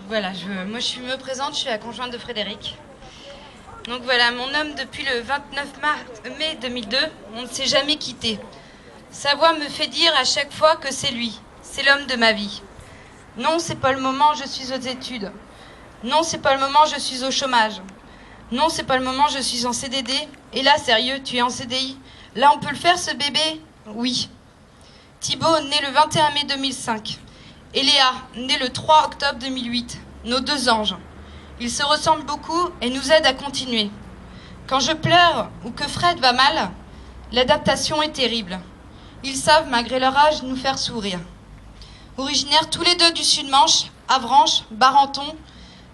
Voilà, je me présente, je suis la conjointe de Frédéric. Donc voilà, mon homme depuis le 29 mai 2002, on ne s'est jamais quitté. Sa voix me fait dire à chaque fois que c'est lui, c'est l'homme de ma vie. Non, c'est pas le moment, je suis aux études. Non, c'est pas le moment, je suis au chômage. Non, c'est pas le moment, je suis en CDD. Et là, sérieux, tu es en CDI? Là, on peut le faire, ce bébé? Oui. Thibaut, né le 21 mai 2005. Et Léa, née le 3 octobre 2008. Nos deux anges. Ils se ressemblent beaucoup et nous aident à continuer. Quand je pleure ou que Fred va mal, l'adaptation est terrible. Ils savent, malgré leur âge, nous faire sourire. Originaires tous les deux du Sud-Manche, Avranches, Barenton,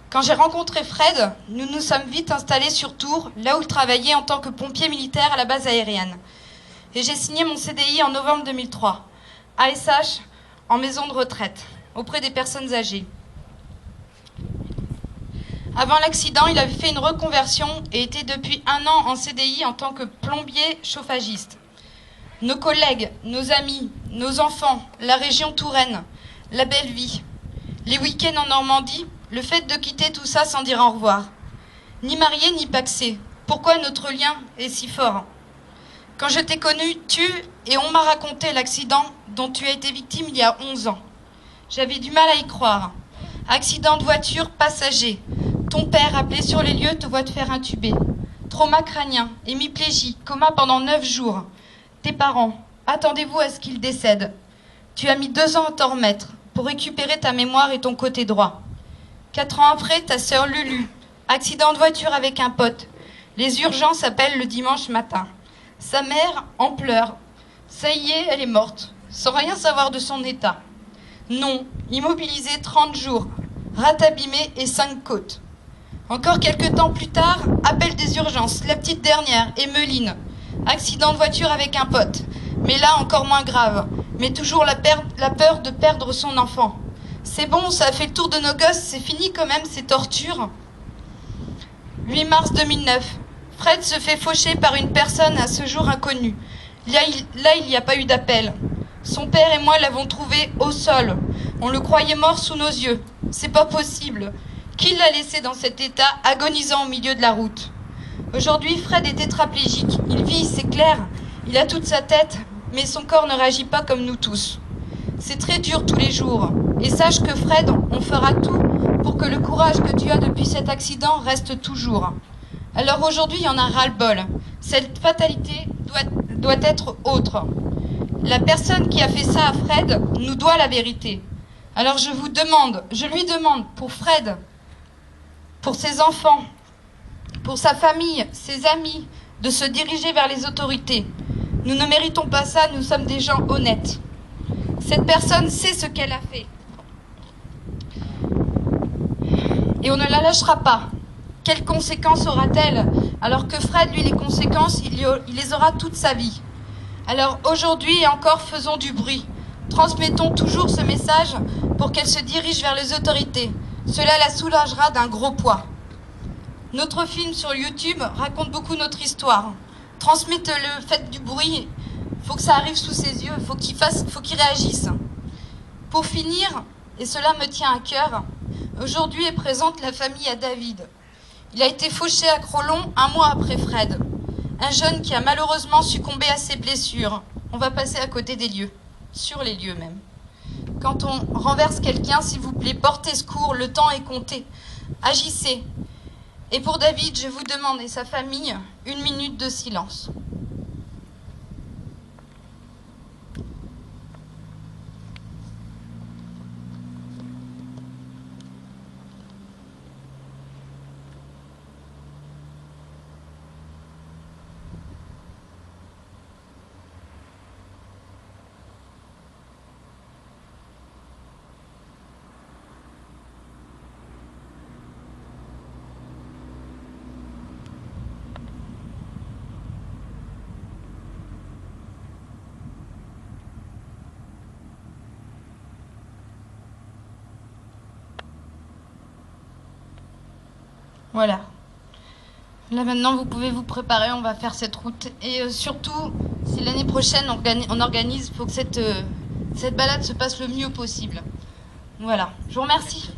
quand j'ai rencontré Fred, nous nous sommes vite installés sur Tours, là où il travaillait en tant que pompier militaire à la base aérienne. Et j'ai signé mon CDI en novembre 2003, ASH, en maison de retraite, auprès des personnes âgées. Avant l'accident, il avait fait une reconversion et était depuis 1 an en CDI en tant que plombier chauffagiste. Nos collègues, nos amis, nos enfants, la région Touraine, la belle vie, les week-ends en Normandie, le fait de quitter tout ça sans dire au revoir. Ni marié ni pacsé, pourquoi notre lien est si fort? Quand je t'ai connu, et on m'a raconté l'accident dont tu as été victime il y a 11 ans. J'avais du mal à y croire. Accident de voiture passager. Ton père, appelé sur les lieux, te voit te faire intuber. Trauma crânien, hémiplégie, coma pendant 9 jours. Tes parents, attendez-vous à ce qu'ils décèdent. Tu as mis 2 ans à t'en remettre pour récupérer ta mémoire et ton côté droit. 4 ans après, ta sœur Lulu, accident de voiture avec un pote. Les urgences appellent le dimanche matin. Sa mère en pleure. Ça y est, elle est morte, sans rien savoir de son état. Non, immobilisée 30 jours, rate abîmée et 5 côtes. Encore quelques temps plus tard, appel des urgences, la petite dernière, Emeline. Accident de voiture avec un pote, mais là encore moins grave, mais toujours la peur de perdre son enfant. C'est bon, ça a fait le tour de nos gosses, c'est fini quand même ces tortures. 8 mars 2009, Fred se fait faucher par une personne à ce jour inconnue. Là, il n'y a pas eu d'appel. Son père et moi l'avons trouvé au sol. On le croyait mort sous nos yeux. C'est pas possible. Qui l'a laissé dans cet état agonisant au milieu de la route? Aujourd'hui, Fred est tétraplégique. Il vit, c'est clair. Il a toute sa tête, mais son corps ne réagit pas comme nous tous. C'est très dur tous les jours. Et sache que Fred, on fera tout pour que le courage que tu as depuis cet accident reste toujours. Alors aujourd'hui, il y en a ras-le-bol. Cette fatalité doit être autre. La personne qui a fait ça à Fred nous doit la vérité. Alors je lui demande, pour Fred, pour ses enfants, pour sa famille, ses amis, de se diriger vers les autorités. Nous ne méritons pas ça, nous sommes des gens honnêtes. Cette personne sait ce qu'elle a fait. Et on ne la lâchera pas. Quelles conséquences aura-t-elle? Alors que Fred, lui, les conséquences, il les aura toute sa vie. Alors aujourd'hui et encore, faisons du bruit. Transmettons toujours ce message pour qu'elle se dirige vers les autorités. Cela la soulagera d'un gros poids. Notre film sur YouTube raconte beaucoup notre histoire. Transmettez-le, faites du bruit. Il faut que ça arrive sous ses yeux, il faut qu'il réagisse. Pour finir, et cela me tient à cœur, aujourd'hui est présente la famille à David. Il a été fauché à Crolon 1 mois après Fred. Un jeune qui a malheureusement succombé à ses blessures. On va passer à côté des lieux, sur les lieux même. Quand on renverse quelqu'un, s'il vous plaît, portez secours, le temps est compté. Agissez. Et pour David, je vous demande et sa famille, 1 minute de silence. Voilà. Là maintenant, vous pouvez vous préparer, on va faire cette route. Et surtout, si l'année prochaine on organise, il faut que cette balade se passe le mieux possible. Voilà. Je vous remercie.